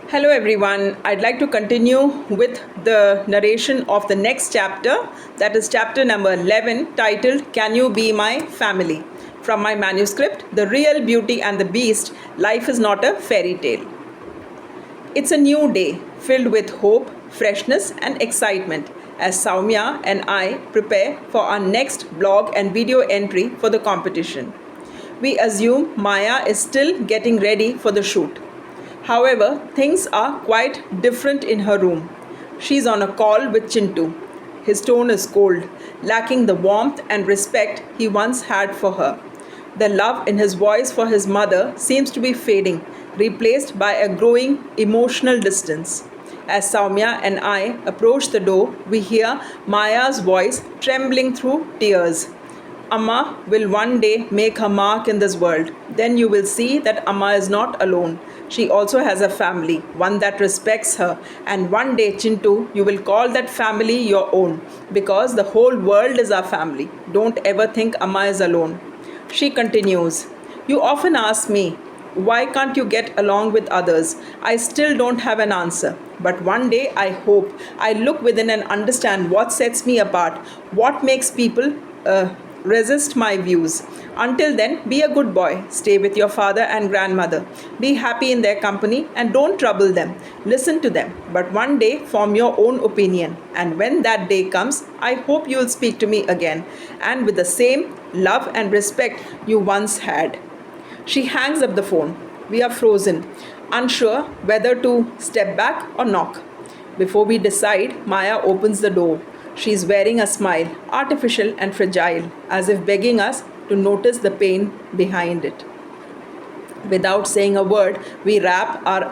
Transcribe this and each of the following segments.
Hello, everyone. I'd like to continue with the narration of the next chapter, that is chapter number 11, titled Can You Be My Family? From my manuscript, The Real Beauty and the Beast Life is Not a Fairy Tale. It's a new day filled with hope, freshness, and excitement as Soumya and I prepare for our next blog and video entry for the competition. We assume Maya is still getting ready for the shoot. However, things are quite different in her room. She's on a call with Chintu. His tone is cold, lacking the warmth and respect he once had for her. The love in his voice for his mother seems to be fading, replaced by a growing emotional distance. As Soumya and I approach the door, we hear Maya's voice trembling through tears. Amma will one day make her mark in this world. Then you will see that Amma is not alone. She also has a family, one that respects her. And one day, Chintu, you will call that family your own because the whole world is our family. Don't ever think Amma is alone. She continues, You often ask me, why can't you get along with others? I still don't have an answer. But one day I hope I look within and understand what sets me apart, what makes people resist my views. Until then, be a good boy. Stay with your father and grandmother. Be happy in their company and don't trouble them. Listen to them. But one day, form your own opinion. And when that day comes, I hope you will speak to me again and with the same love and respect you once had. She hangs up the phone. We are frozen, unsure whether to step back or knock. Before we decide, Maya opens the door. She is wearing a smile, artificial and fragile, as if begging us to notice the pain behind it. Without saying a word, we wrap our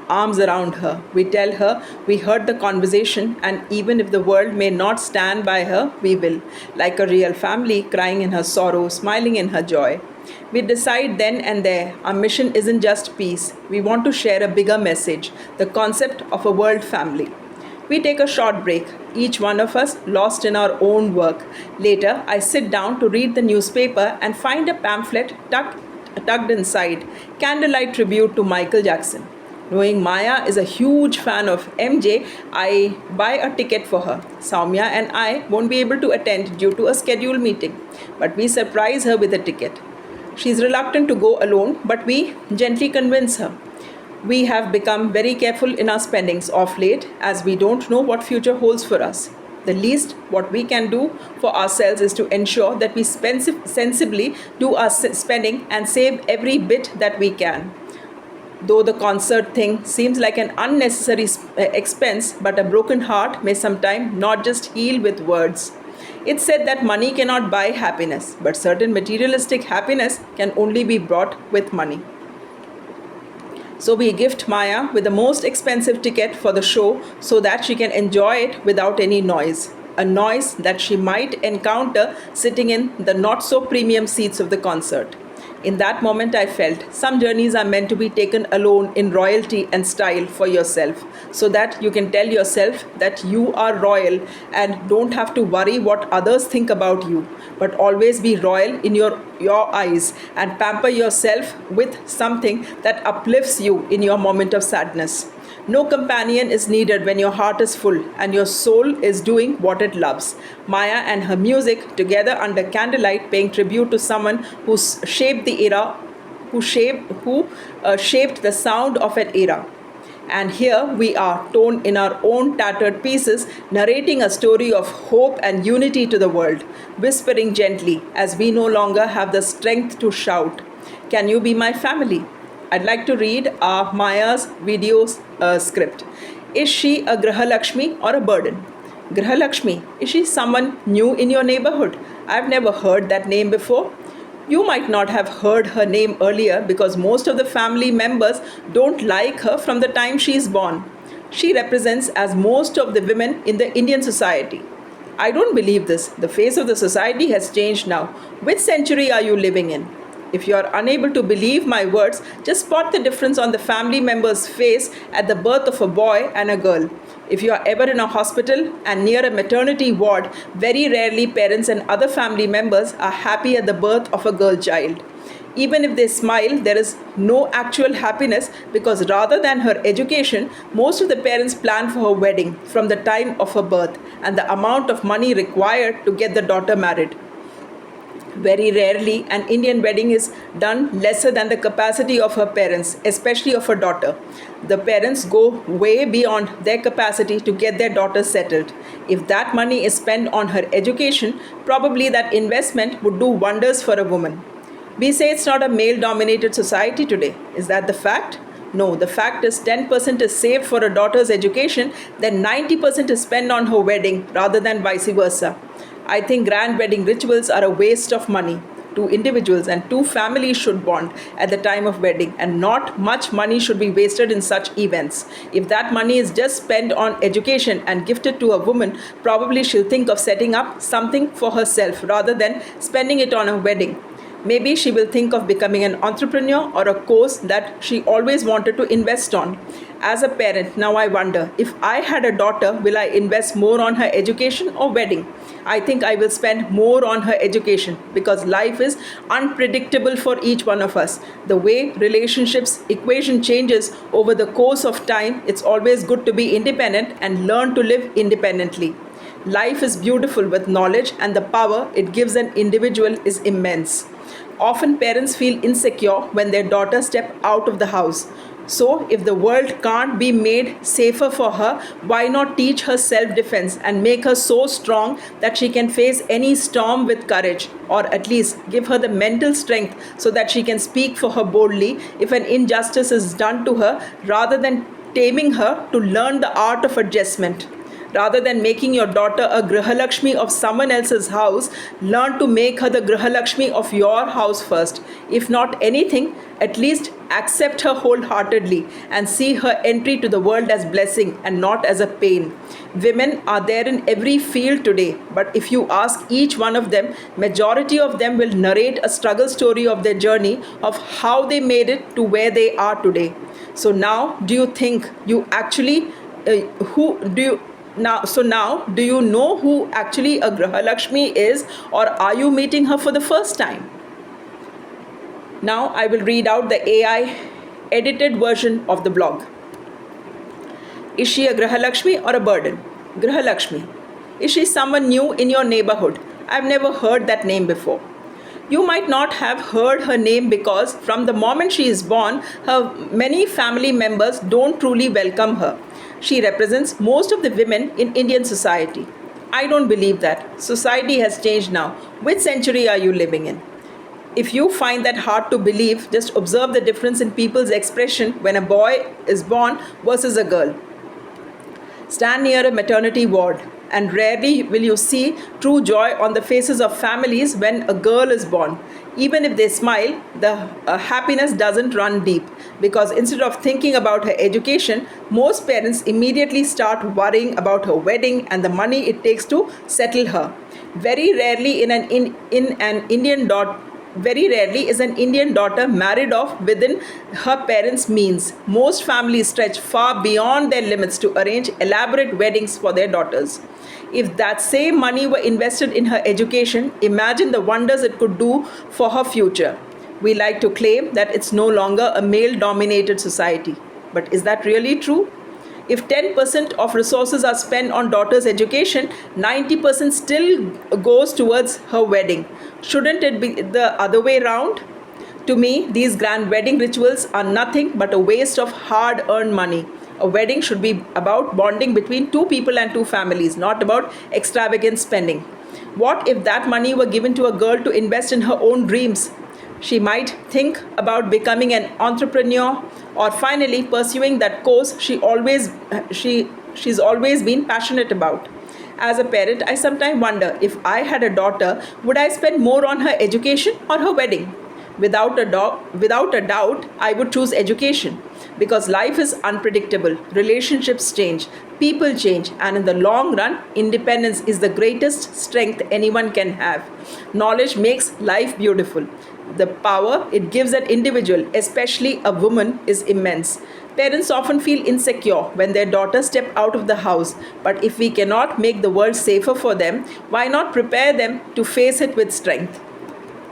arms around her. We tell her we heard the conversation, and even if the world may not stand by her, we will. Like a real family, crying in her sorrow, smiling in her joy. We decide then and there our mission isn't just peace. We want to share a bigger message, the concept of a world family. We take a short break, each one of us lost in our own work. Later, I sit down to read the newspaper and find a pamphlet tucked inside, Candlelight Tribute to Michael Jackson. Knowing Maya is a huge fan of MJ, I buy a ticket for her. Soumya and I won't be able to attend due to a scheduled meeting, but we surprise her with a ticket. She's reluctant to go alone, but we gently convince her. We have become very careful in our spendings of late as we don't know what future holds for us. The least what we can do for ourselves is to ensure that we sensibly do our spending and save every bit that we can. Though the concert thing seems like an unnecessary expense, but a broken heart may sometimes not just heal with words. It's said that money cannot buy happiness, but certain materialistic happiness can only be brought with money. So we gift Maya with the most expensive ticket for the show so that she can enjoy it without any noise. A noise that she might encounter sitting in the not so premium seats of the concert. In that moment, I felt some journeys are meant to be taken alone in royalty and style for yourself, so that you can tell yourself that you are royal and don't have to worry what others think about you, but always be royal in your eyes and pamper yourself with something that uplifts you in your moment of sadness. No companion is needed when your heart is full and your soul is doing what it loves. Maya and her music together under candlelight paying tribute to someone who shaped the era, who shaped the sound of an era. And here we are, torn in our own tattered pieces, narrating a story of hope and unity to the world, whispering gently as we no longer have the strength to shout, Can you be my family? I'd like to read Maya's video script. Is she a Grahalakshmi or a burden? Grahalakshmi, is she someone new in your neighborhood? I've never heard that name before. You might not have heard her name earlier because most of the family members don't like her from the time she is born. She represents as most of the women in the Indian society. I don't believe this. The face of the society has changed now. Which century are you living in? If you are unable to believe my words, just spot the difference on the family member's face at the birth of a boy and a girl. If you are ever in a hospital and near a maternity ward, very rarely parents and other family members are happy at the birth of a girl child. Even if they smile, there is no actual happiness because rather than her education, most of the parents plan for her wedding from the time of her birth and the amount of money required to get the daughter married. Very rarely, an Indian wedding is done lesser than the capacity of her parents, especially of her daughter. The parents go way beyond their capacity to get their daughter settled. If that money is spent on her education, probably that investment would do wonders for a woman. We say it's not a male dominated society today. Is that the fact? No, the fact is 10% is saved for a daughter's education, then 90% is spent on her wedding rather than vice versa. I think grand wedding rituals are a waste of money. Two individuals and two families should bond at the time of wedding, and not much money should be wasted in such events. If that money is just spent on education and gifted to a woman, probably she'll think of setting up something for herself rather than spending it on a wedding. Maybe she will think of becoming an entrepreneur or a course that she always wanted to invest on. As a parent, now I wonder, if I had a daughter, will I invest more on her education or wedding? I think I will spend more on her education because life is unpredictable for each one of us. The way relationships equation changes over the course of time, it's always good to be independent and learn to live independently. Life is beautiful with knowledge, and the power it gives an individual is immense. Often parents feel insecure when their daughters step out of the house. So, if the world can't be made safer for her, why not teach her self defense and make her so strong that she can face any storm with courage, or at least give her the mental strength so that she can speak for her boldly if an injustice is done to her, rather than taming her to learn the art of adjustment? Rather than making your daughter a Grihalakshmi of someone else's house, learn to make her the Grihalakshmi of your house first. If not anything, at least accept her wholeheartedly and see her entry to the world as blessing and not as a pain. Women are there in every field today, but if you ask each one of them, majority of them will narrate a struggle story of their journey of how they made it to where they are today. So now, do you think you actually who do you now, do you know who actually a Grihalakshmi is, or are you meeting her for the first time? Now I will read out the AI edited version of the blog. Is she a Grihalakshmi or a burden? Grihalakshmi. Is she someone new in your neighborhood? I've never heard that name before. You might not have heard her name because from the moment she is born, her many family members don't truly welcome her. She represents most of the women in Indian society. I don't believe that. Society has changed now. Which century are you living in? If you find that hard to believe, just observe the difference in people's expression when a boy is born versus a girl. Stand near a maternity ward, and rarely will you see true joy on the faces of families when a girl is born. Even if they smile, the happiness doesn't run deep because instead of thinking about her education, most parents immediately start worrying about her wedding and the money it takes to settle her. Very rarely very rarely is an Indian daughter married off within her parents' means. Most families stretch far beyond their limits to arrange elaborate weddings for their daughters. If that same money were invested in her education, imagine the wonders it could do for her future. We like to claim that it's no longer a male-dominated society. But is that really true? If 10% of resources are spent on daughter's education, 90% still goes towards her wedding. Shouldn't it be the other way around? To me, these grand wedding rituals are nothing but a waste of hard-earned money. A wedding should be about bonding between two people and two families, not about extravagant spending. What if that money were given to a girl to invest in her own dreams? She might think about becoming an entrepreneur or finally pursuing that course she's always been passionate about. As a parent, I sometimes wonder, if I had a daughter, would I spend more on her education or her wedding? Without a doubt, I would choose education because life is unpredictable, relationships change, people change, and in the long run, independence is the greatest strength anyone can have. Knowledge makes life beautiful. The power it gives an individual, especially a woman, is immense. Parents often feel insecure when their daughters step out of the house, but if we cannot make the world safer for them, why not prepare them to face it with strength?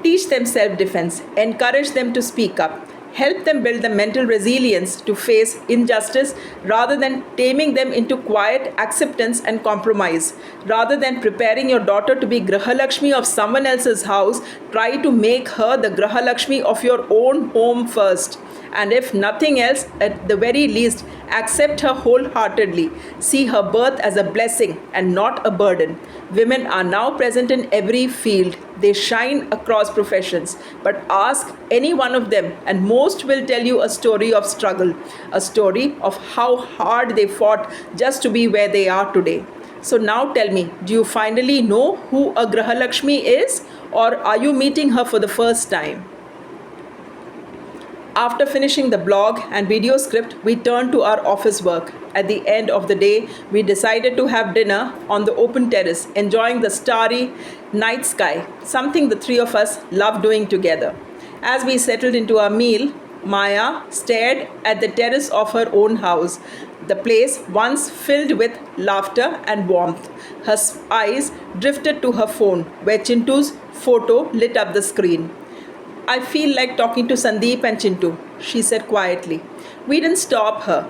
Teach them self-defense, encourage them to speak up, help them build the mental resilience to face injustice rather than taming them into quiet acceptance and compromise. Rather than preparing your daughter to be Grahalakshmi of someone else's house, try to make her the Grahalakshmi of your own home first. And if nothing else, at the very least, accept her wholeheartedly. See her birth as a blessing and not a burden. Women are now present in every field. They shine across professions. But ask any one of them, and most will tell you a story of struggle, a story of how hard they fought just to be where they are today. So now tell me, do you finally know who a Grahalakshmi is, or are you meeting her for the first time? After finishing the blog and video script, we turned to our office work. At the end of the day, we decided to have dinner on the open terrace, enjoying the starry night sky, something the three of us love doing together. As we settled into our meal, Maya stared at the terrace of her own house, the place once filled with laughter and warmth. Her eyes drifted to her phone, where Chintu's photo lit up the screen. I feel like talking to Sandeep and Chintu, she said quietly. We didn't stop her.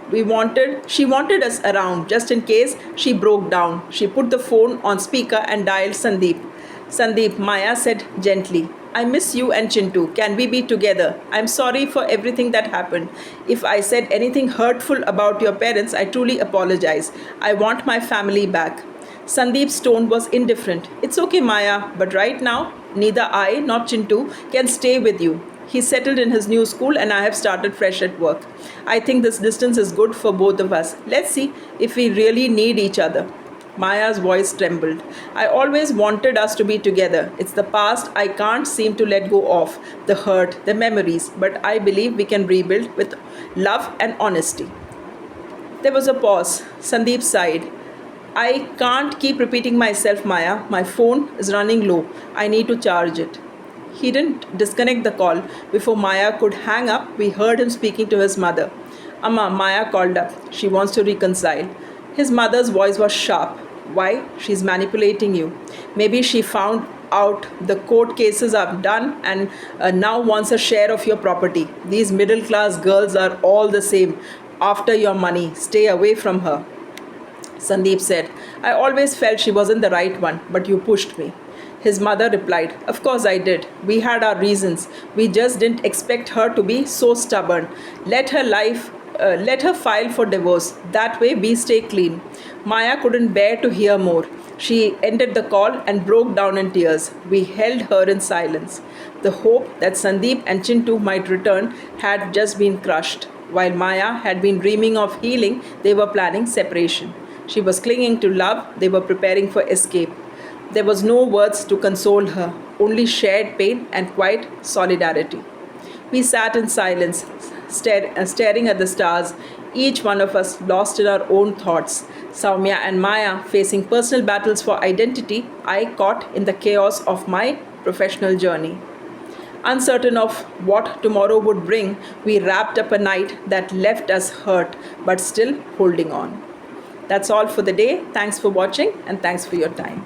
She wanted us around just in case she broke down. She put the phone on speaker and dialed Sandeep. Sandeep, Maya said gently, I miss you and Chintu. Can we be together? I'm sorry for everything that happened. If I said anything hurtful about your parents, I truly apologize. I want my family back. Sandeep's tone was indifferent. It's okay, Maya, but right now, neither I nor Chintu can stay with you. He settled in his new school and I have started fresh at work. I think this distance is good for both of us. Let's see if we really need each other. Maya's voice trembled. I always wanted us to be together. It's the past I can't seem to let go of, the hurt, the memories, but I believe we can rebuild with love and honesty. There was a pause. Sandeep sighed. I can't keep repeating myself, Maya. My phone is running low. I need to charge it. He didn't disconnect the call. Before Maya could hang up, we heard him speaking to his mother. Amma, Maya called up. She wants to reconcile. His mother's voice was sharp. Why? She's manipulating you. Maybe she found out the court cases are done and now wants a share of your property. These middle class girls are all the same. After your money, stay away from her. Sandeep said, I always felt she wasn't the right one, but you pushed me. His mother replied, Of course I did. We had our reasons. We just didn't expect her to be so stubborn. Let her file for divorce. That way we stay clean. Maya couldn't bear to hear more. She ended the call and broke down in tears. We held her in silence. The hope that Sandeep and Chintu might return had just been crushed. While Maya had been dreaming of healing, they were planning separation. She was clinging to love, they were preparing for escape. There was no words to console her, only shared pain and quiet solidarity. We sat in silence, staring at the stars, each one of us lost in our own thoughts. Soumya and Maya facing personal battles for identity, I caught in the chaos of my professional journey. Uncertain of what tomorrow would bring, we wrapped up a night that left us hurt, but still holding on. That's all for the day. Thanks for watching and thanks for your time.